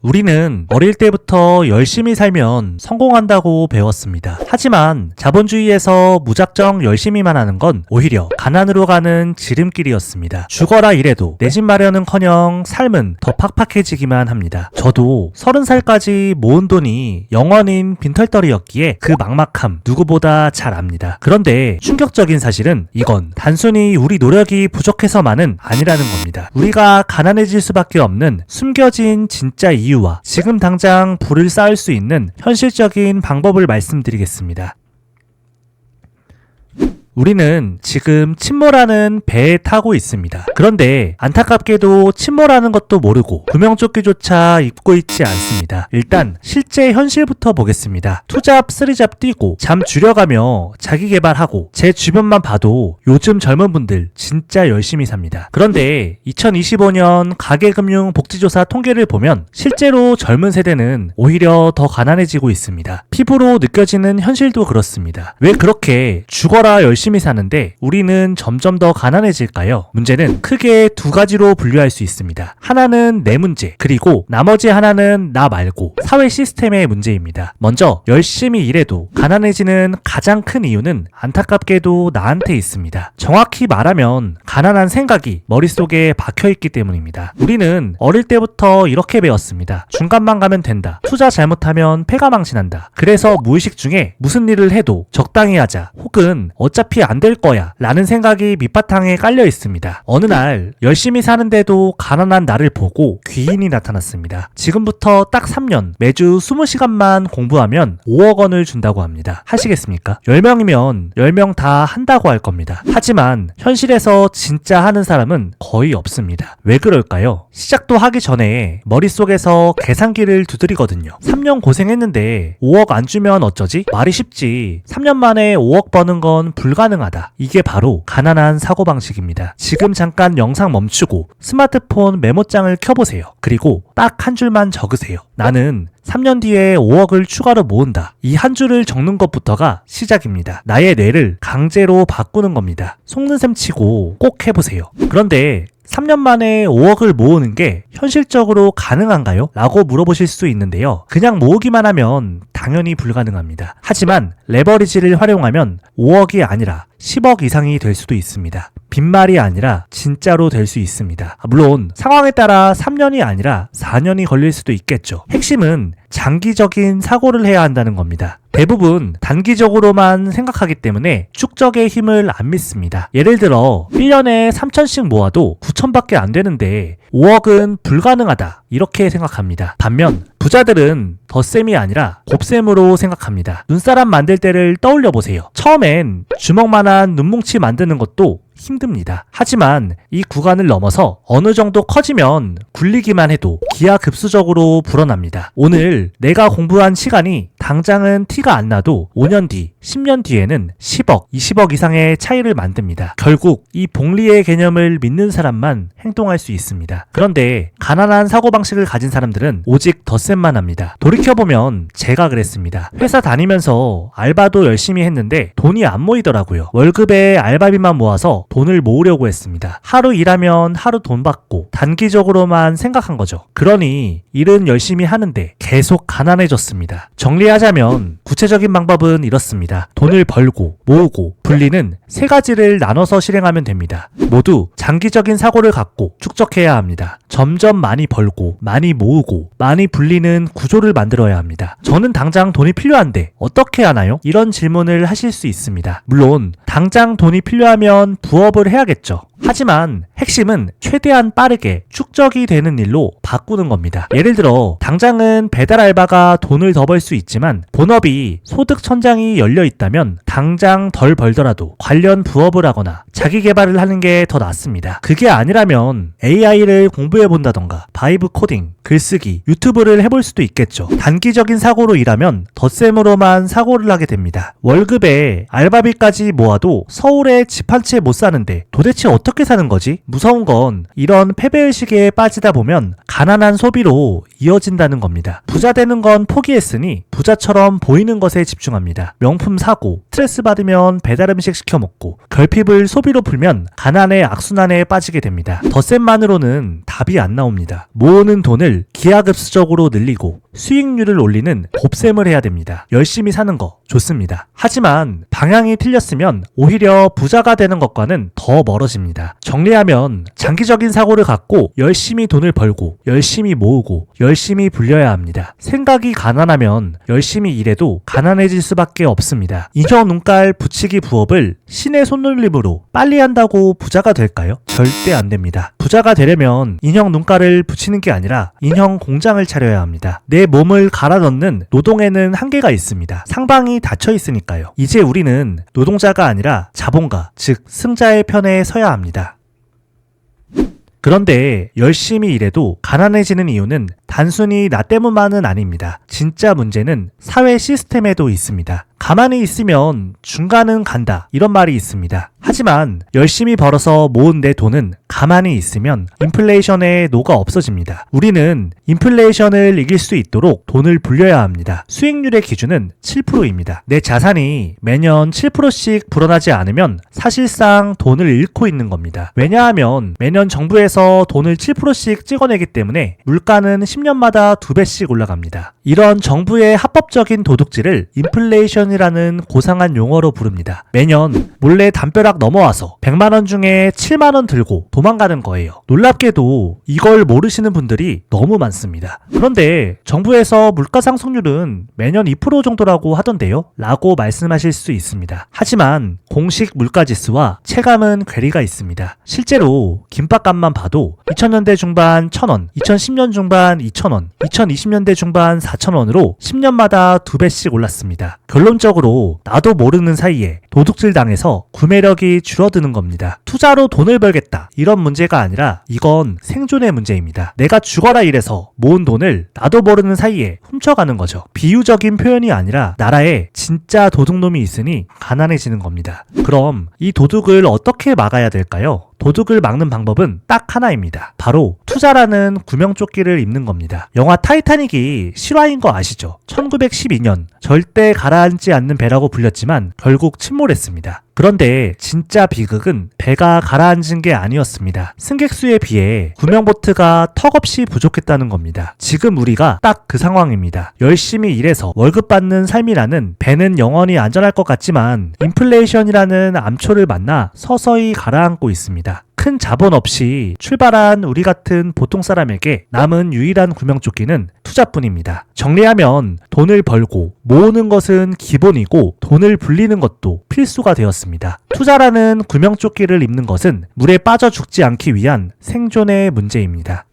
우리는 어릴 때부터 열심히 살면 성공한다고 배웠습니다. 하지만 자본주의에서 무작정 열심히만 하는 건 오히려 가난으로 가는 지름길이었습니다. 죽어라 이래도 내 집 마련은커녕 삶은 더 팍팍해지기만 합니다. 저도 30살까지 모은 돈이 영원인 빈털터리였기에 그 막막함 누구보다 잘 압니다. 그런데 충격적인 사실은 이건 단순히 우리 노력이 부족해서만은 아니라는 겁니다. 우리가 가난해질 수밖에 없는 숨겨진 진짜 이유와 지금 당장 부를 쌓을 수 있는 현실적인 방법을 말씀드리겠습니다. 우리는 지금 침몰하는 배에 타고 있습니다. 그런데 안타깝게도 침몰하는 것도 모르고 구명조끼조차 입고 있지 않습니다. 일단 실제 현실부터 보겠습니다. 투잡, 쓰리잡 뛰고 잠 줄여가며 자기개발하고 제 주변만 봐도 요즘 젊은 분들 진짜 열심히 삽니다. 그런데 2025년 가계금융복지조사 통계를 보면 실제로 젊은 세대는 오히려 더 가난해지고 있습니다. 피부로 느껴지는 현실도 그렇습니다. 왜 그렇게 죽어라 열심히 사는데 우리는 점점 더 가난해질까요? 문제는 크게 두 가지로 분류할 수 있습니다. 하나는 내 문제, 그리고 나머지 하나는 나 말고 사회 시스템의 문제입니다. 먼저 열심히 일해도 가난해지는 가장 큰 이유는 안타깝게도 나한테 있습니다. 정확히 말하면 가난한 생각이 머릿속에 박혀있기 때문입니다. 우리는 어릴 때부터 이렇게 배웠습니다. 중간만 가면 된다. 투자 잘못하면 패가망신한다. 그래서 무의식 중에 무슨 일을 해도 적당히 하자, 혹은 어차피 안 될 거야 라는 생각이 밑바탕에 깔려 있습니다. 어느 날 열심히 사는데도 가난한 나를 보고 귀인이 나타났습니다. 지금부터 딱 3년 매주 20시간만 공부하면 5억 원을 준다고 합니다. 하시겠습니까? 10명이면 10명 다 한다고 할 겁니다. 하지만 현실에서 진짜 하는 사람은 거의 없습니다. 왜 그럴까요? 시작도 하기 전에 머릿속에서 계산기를 두드리거든요. 3년 고생했는데 5억 안 주면 어쩌지? 말이 쉽지. 3년 만에 5억 버는 건 불가능하다. 이게 바로 가난한 사고방식입니다. 지금 잠깐 영상 멈추고 스마트폰 메모장을 켜보세요. 그리고 딱 한 줄만 적으세요. 나는 3년 뒤에 5억을 추가로 모은다. 이 한 줄을 적는 것부터가 시작입니다. 나의 뇌를 강제로 바꾸는 겁니다. 속는 셈 치고 꼭 해보세요. 그런데 3년 만에 5억을 모으는 게 현실적으로 가능한가요? 라고 물어보실 수 있는데요. 그냥 모으기만 하면 당연히 불가능합니다. 하지만 레버리지를 활용하면 5억이 아니라 10억 이상이 될 수도 있습니다. 빈말이 아니라 진짜로 될 수 있습니다. 물론 상황에 따라 3년이 아니라 4년이 걸릴 수도 있겠죠. 핵심은 장기적인 사고를 해야 한다는 겁니다. 대부분 단기적으로만 생각하기 때문에 축적의 힘을 안 믿습니다. 예를 들어 1년에 3천씩 모아도 9천밖에 안 되는데 5억은 불가능하다 이렇게 생각합니다. 반면 부자들은 덧셈이 아니라 곱셈으로 생각합니다. 눈사람 만들 때를 떠올려 보세요. 처음엔 주먹만한 눈뭉치 만드는 것도 힘듭니다. 하지만 이 구간을 넘어서 어느 정도 커지면 굴리기만 해도 기하급수적으로 불어납니다. 오늘 내가 공부한 시간이 당장은 티가 안 나도 5년 뒤, 10년 뒤에는 10억, 20억 이상의 차이를 만듭니다. 결국 이 복리의 개념을 믿는 사람만 행동할 수 있습니다. 그런데 가난한 사고방식을 가진 사람들은 오직 덧셈만 합니다. 돌이켜보면 제가 그랬습니다. 회사 다니면서 알바도 열심히 했는데 돈이 안 모이더라고요. 월급에 알바비만 모아서 돈을 모으려고 했습니다. 하루 일하면 하루 돈 받고 단기적으로만 생각한 거죠. 그러니 일은 열심히 하는데 계속 가난해졌습니다. 정리하자면 구체적인 방법은 이렇습니다. 돈을 벌고 모으고 불리는 세 가지를 나눠서 실행하면 됩니다. 모두 장기적인 사고를 갖고 축적해야 합니다. 점점 많이 벌고 많이 모으고 많이 불리는 구조를 만들어야 합니다. 저는 당장 돈이 필요한데 어떻게 하나요? 이런 질문을 하실 수 있습니다. 물론 당장 돈이 필요하면 부업을 해야겠죠. 하지만 핵심은 최대한 빠르게 축적이 되는 일로 바꾸는 겁니다. 예를 들어 당장은 배달 알바가 돈을 더 벌 수 있지만 본업이 소득 천장이 열려 있다면 당장 덜 벌더라도 관련 부업을 하거나 자기 개발을 하는 게 더 낫습니다. 그게 아니라면 AI를 공부해 본다던가 바이브 코딩, 글쓰기, 유튜브를 해볼 수도 있겠죠. 단기적인 사고로 일하면 덧셈으로만 사고를 하게 됩니다. 월급에 알바비까지 모아도 서울에 집 한 채 못 사는데 도대체 어떻게 사는 거지? 무서운 건 이런 패배의식에 빠지다 보면 가난한 소비로 이어진다는 겁니다. 부자 되는 건 포기했으니 부자처럼 보이는 것에 집중합니다. 명품 사고, 스트레스 받으면 배달음식 시켜 먹고, 결핍을 소비로 풀면 가난의 악순환에 빠지게 됩니다. 덧셈만으로는 답이 안 나옵니다. 모으는 돈을 기하급수적으로 늘리고 수익률을 올리는 곱셈을 해야 됩니다. 열심히 사는 거 좋습니다. 하지만 방향이 틀렸으면 오히려 부자가 되는 것과는 더 멀어집니다. 정리하면 장기적인 사고를 갖고 열심히 돈을 벌고 열심히 모으고 열심히 불려야 합니다. 생각이 가난하면 열심히 일해도 가난해질 수밖에 없습니다. 인형 눈깔 붙이기 부업을 신의 손놀림으로 빨리 한다고 부자가 될까요? 절대 안 됩니다. 부자가 되려면 인형 눈깔을 붙이는 게 아니라 인형 공장을 차려야 합니다. 내 몸을 갈아 넣는 노동에는 한계가 있습니다. 상방이 닫혀 있으니까요. 이제 우리는 노동자가 아니라 자본가, 즉 승자의 편에 서야 합니다. 그런데 열심히 일해도 가난해지는 이유는 단순히 나 때문만은 아닙니다. 진짜 문제는 사회 시스템에도 있습니다. 가만히 있으면 중간은 간다, 이런 말이 있습니다. 하지만 열심히 벌어서 모은 내 돈은 가만히 있으면 인플레이션에 녹아 없어집니다. 우리는 인플레이션을 이길 수 있도록 돈을 불려야 합니다. 수익률의 기준은 7%입니다. 내 자산이 매년 7%씩 불어나지 않으면 사실상 돈을 잃고 있는 겁니다. 왜냐하면 매년 정부에서 돈을 7%씩 찍어내기 때문에 물가는 10년마다 2배씩 올라갑니다. 이런 정부의 합법적인 도둑질을 인플레이션이라는 고상한 용어로 부릅니다. 매년 몰래 담벼락 넘어와서 100만원 중에 7만원 들고 도망가는 거예요. 놀랍게도 이걸 모르시는 분들이 너무 많습니다. 그런데 정부에서 물가 상승률은 매년 2% 정도라고 하던데요? 라고 말씀하실 수 있습니다. 하지만 공식 물가지수와 체감은 괴리가 있습니다. 실제로 김밥값만 봐도 2000년대 중반 1,000원, 2010년 중반 2,000원, 2020년대 중반 4,000원으로 10년마다 2배씩 올랐습니다. 결론적으로 나도 모르는 사이에 도둑질 당해서 구매력이 줄어드는 겁니다. 투자로 돈을 벌겠다, 이런 문제가 아니라 이건 생존의 문제입니다. 내가 죽어라 이래서 모은 돈을 나도 모르는 사이에 훔쳐가는 거죠. 비유적인 표현이 아니라 나라에 진짜 도둑놈이 있으니 가난해지는 겁니다. 그럼 이 도둑을 어떻게 막아야 될까요? 도둑을 막는 방법은 딱 하나입니다. 바로 투자라는 구명조끼를 입는 겁니다. 영화 타이타닉이 실화인 거 아시죠? 1912년 절대 가라앉지 않는 배라고 불렸지만 결국 침몰했습니다. 그런데 진짜 비극은 배가 가라앉은 게 아니었습니다. 승객 수에 비해 구명보트가 턱없이 부족했다는 겁니다. 지금 우리가 딱 그 상황입니다. 열심히 일해서 월급 받는 삶이라는 배는 영원히 안전할 것 같지만 인플레이션이라는 암초를 만나 서서히 가라앉고 있습니다. 큰 자본 없이 출발한 우리 같은 보통 사람에게 남은 유일한 구명조끼는 투자뿐입니다. 정리하면 돈을 벌고 모으는 것은 기본이고 돈을 불리는 것도 필수가 되었습니다. 투자라는 구명조끼를 입는 것은 물에 빠져 죽지 않기 위한 생존의 문제입니다.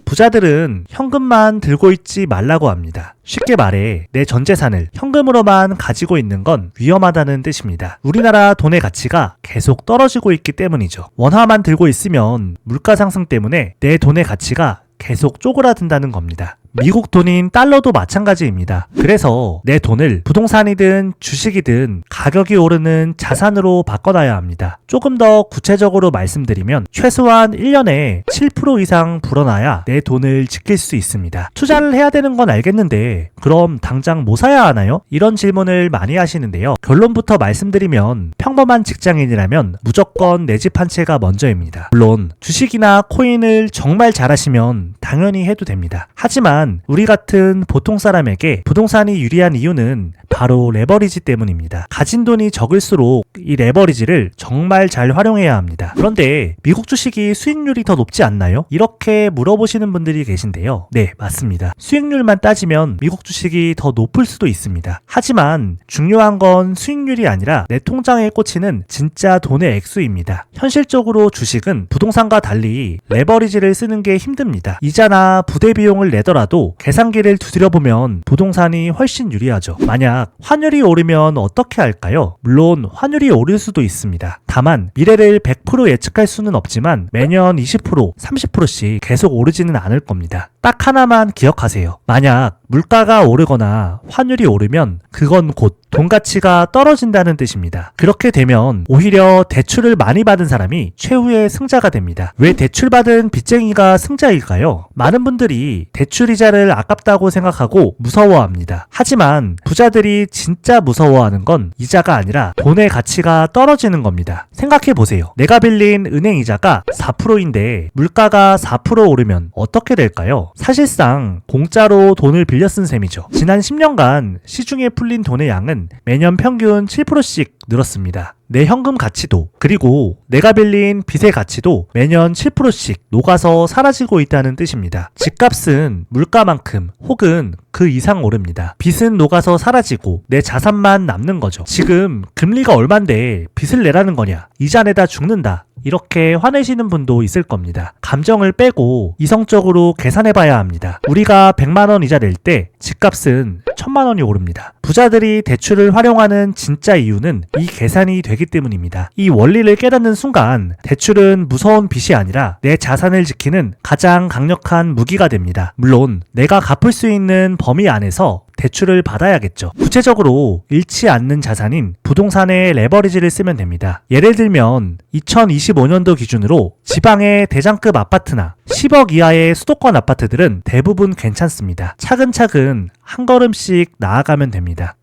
부자들은 현금만 들고 있지 말라고 합니다. 쉽게 말해 내 전 재산을 현금으로만 가지고 있는 건 위험하다는 뜻입니다. 우리나라 돈의 가치가 계속 떨어지고 있기 때문이죠. 원화만 들고 있으면 물가 상승 때문에 내 돈의 가치가 계속 쪼그라든다는 겁니다. 미국 돈인 달러도 마찬가지입니다. 그래서 내 돈을 부동산이든 주식이든 가격이 오르는 자산으로 바꿔놔야 합니다. 조금 더 구체적으로 말씀드리면 최소한 1년에 7% 이상 불어나야 내 돈을 지킬 수 있습니다. 투자를 해야 되는 건 알겠는데 그럼 당장 뭐 사야 하나요? 이런 질문을 많이 하시는데요. 결론부터 말씀드리면 평범한 직장인이라면 무조건 내 집 한 채가 먼저입니다. 물론 주식이나 코인을 정말 잘하시면 당연히 해도 됩니다. 하지만 우리 같은 보통 사람에게 부동산이 유리한 이유는 바로 레버리지 때문입니다. 가진 돈이 적을수록 이 레버리지를 정말 잘 활용해야 합니다. 그런데 미국 주식이 수익률이 더 높지 않나요? 이렇게 물어보시는 분들이 계신데요. 네, 맞습니다. 수익률만 따지면 미국 주식이 더 높을 수도 있습니다. 하지만 중요한 건 수익률이 아니라 내 통장에 꽂히는 진짜 돈의 액수입니다. 현실적으로 주식은 부동산과 달리 레버리지를 쓰는 게 힘듭니다. 이자나 부대 비용을 내더라도 하더라도 계산기를 두드려보면 부동산이 훨씬 유리하죠. 만약 환율이 오르면 어떻게 할까요? 물론 환율이 오를 수도 있습니다. 다만 미래를 100% 예측할 수는 없지만 매년 20%, 30%씩 계속 오르지는 않을 겁니다. 딱 하나만 기억하세요. 만약 물가가 오르거나 환율이 오르면 그건 곧 돈 가치가 떨어진다는 뜻입니다. 그렇게 되면 오히려 대출을 많이 받은 사람이 최후의 승자가 됩니다. 왜 대출받은 빚쟁이가 승자일까요? 많은 분들이 대출 이자를 아깝다고 생각하고 무서워합니다. 하지만 부자들이 진짜 무서워하는 건 이자가 아니라 돈의 가치가 떨어지는 겁니다. 생각해보세요. 내가 빌린 은행 이자가 4%인데 물가가 4% 오르면 어떻게 될까요? 사실상 공짜로 돈을 빌려 쓴 셈이죠. 지난 10년간 시중에 풀린 돈의 양은 매년 평균 7%씩 늘었습니다. 내 현금 가치도 그리고 내가 빌린 빚의 가치도 매년 7%씩 녹아서 사라지고 있다는 뜻입니다. 집값은 물가만큼 혹은 그 이상 오릅니다. 빚은 녹아서 사라지고 내 자산만 남는 거죠. 지금 금리가 얼만데 빚을 내라는 거냐? 이자 내다 죽는다. 이렇게 화내시는 분도 있을 겁니다. 감정을 빼고 이성적으로 계산해봐야 합니다. 우리가 100만 원 이자 낼 때 집값은 1000만 원이 오릅니다. 부자들이 대출을 활용하는 진짜 이유는 이 계산이 되기 때문입니다. 이 원리를 깨닫는 순간 대출은 무서운 빚이 아니라 내 자산을 지키는 가장 강력한 무기가 됩니다. 물론 내가 갚을 수 있는 범위 안에서 대출을 받아야겠죠. 구체적으로 잃지 않는 자산인 부동산의 레버리지를 쓰면 됩니다. 예를 들면 2025년도 기준으로 지방의 대장급 아파트나 10억 이하의 수도권 아파트들은 대부분 괜찮습니다. 차근차근 한 걸음씩 나아가면 됩니다.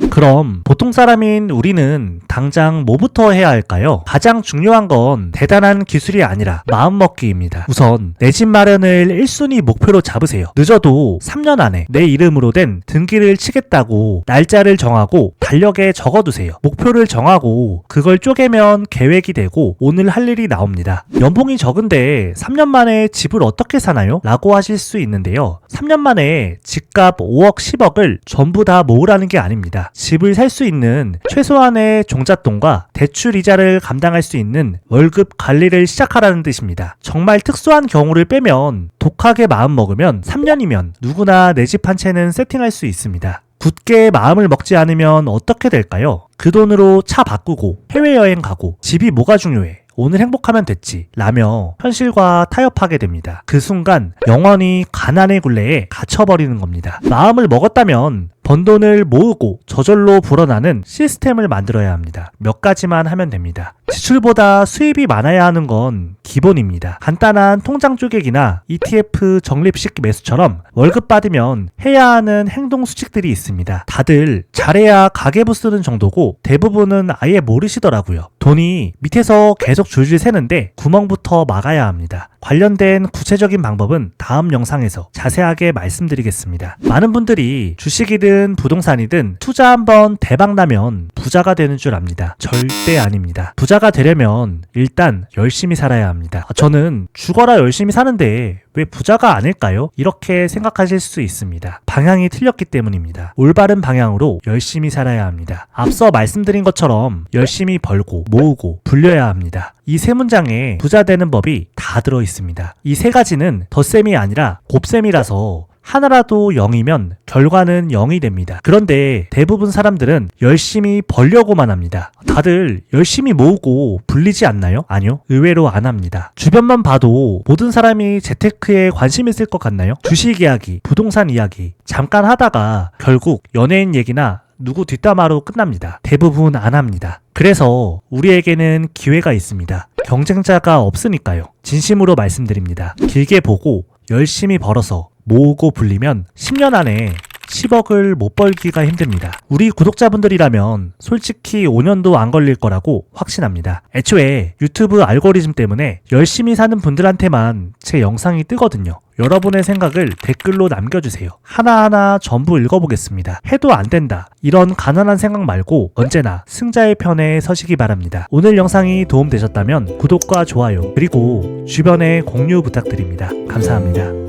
그럼 보통 사람인 우리는 당장 뭐부터 해야 할까요? 가장 중요한 건 대단한 기술이 아니라 마음먹기입니다. 우선 내 집 마련을 1순위 목표로 잡으세요. 늦어도 3년 안에 내 이름으로 된 등기를 치겠다고 날짜를 정하고 달력에 적어두세요. 목표를 정하고 그걸 쪼개면 계획이 되고 오늘 할 일이 나옵니다. 연봉이 적은데 3년 만에 집을 어떻게 사나요? 라고 하실 수 있는데요. 3년 만에 집값 5억, 10억을 전부 다 모으라는 게 아닙니다. 집을 살 수 있는 최소한의 종잣돈과 대출 이자를 감당할 수 있는 월급 관리를 시작하라는 뜻입니다. 정말 특수한 경우를 빼면 독하게 마음먹으면 3년이면 누구나 내 집 한 채는 세팅할 수 있습니다. 굳게 마음을 먹지 않으면 어떻게 될까요? 그 돈으로 차 바꾸고 해외여행 가고 집이 뭐가 중요해? 오늘 행복하면 됐지 라며 현실과 타협하게 됩니다. 그 순간 영원히 가난의 굴레에 갇혀버리는 겁니다. 마음을 먹었다면 번 돈을 모으고 저절로 불어나는 시스템을 만들어야 합니다. 몇 가지만 하면 됩니다. 지출보다 수입이 많아야 하는 건 기본입니다. 간단한 통장 쪼개기나 ETF 적립식 매수처럼 월급 받으면 해야 하는 행동 수칙들이 있습니다. 다들 잘해야 가계부 쓰는 정도고 대부분은 아예 모르시더라고요. 돈이 밑에서 계속 줄줄 새는데 구멍부터 막아야 합니다. 관련된 구체적인 방법은 다음 영상에서 자세하게 말씀드리겠습니다. 많은 분들이 주식이든 부동산이든 투자 한번 대박 나면 부자가 되는 줄 압니다. 절대 아닙니다. 부자가 되려면 일단 열심히 살아야 합니다. 저는 죽어라 열심히 사는데 왜 부자가 아닐까요? 이렇게 생각하실 수 있습니다. 방향이 틀렸기 때문입니다. 올바른 방향으로 열심히 살아야 합니다. 앞서 말씀드린 것처럼 열심히 벌고 모으고 불려야 합니다. 이 세 문장에 부자 되는 법이 다 들어 있습니다. 이 세 가지는 덧셈이 아니라 곱셈이라서 하나라도 0이면 결과는 0이 됩니다. 그런데 대부분 사람들은 열심히 벌려고만 합니다. 다들 열심히 모으고 불리지 않나요? 아니요. 의외로 안 합니다. 주변만 봐도 모든 사람이 재테크에 관심 있을 것 같나요? 주식 이야기, 부동산 이야기 잠깐 하다가 결국 연예인 얘기나 누구 뒷담화로 끝납니다. 대부분 안 합니다. 그래서 우리에게는 기회가 있습니다. 경쟁자가 없으니까요. 진심으로 말씀드립니다. 길게 보고 열심히 벌어서 모으고 불리면 10년 안에 10억을 못 벌기가 힘듭니다. 우리 구독자분들이라면 솔직히 5년도 안 걸릴 거라고 확신합니다. 애초에 유튜브 알고리즘 때문에 열심히 사는 분들한테만 제 영상이 뜨거든요. 여러분의 생각을 댓글로 남겨주세요. 하나하나 전부 읽어보겠습니다. 해도 안 된다. 이런 가난한 생각 말고 언제나 승자의 편에 서시기 바랍니다. 오늘 영상이 도움되셨다면 구독과 좋아요 그리고 주변에 공유 부탁드립니다. 감사합니다.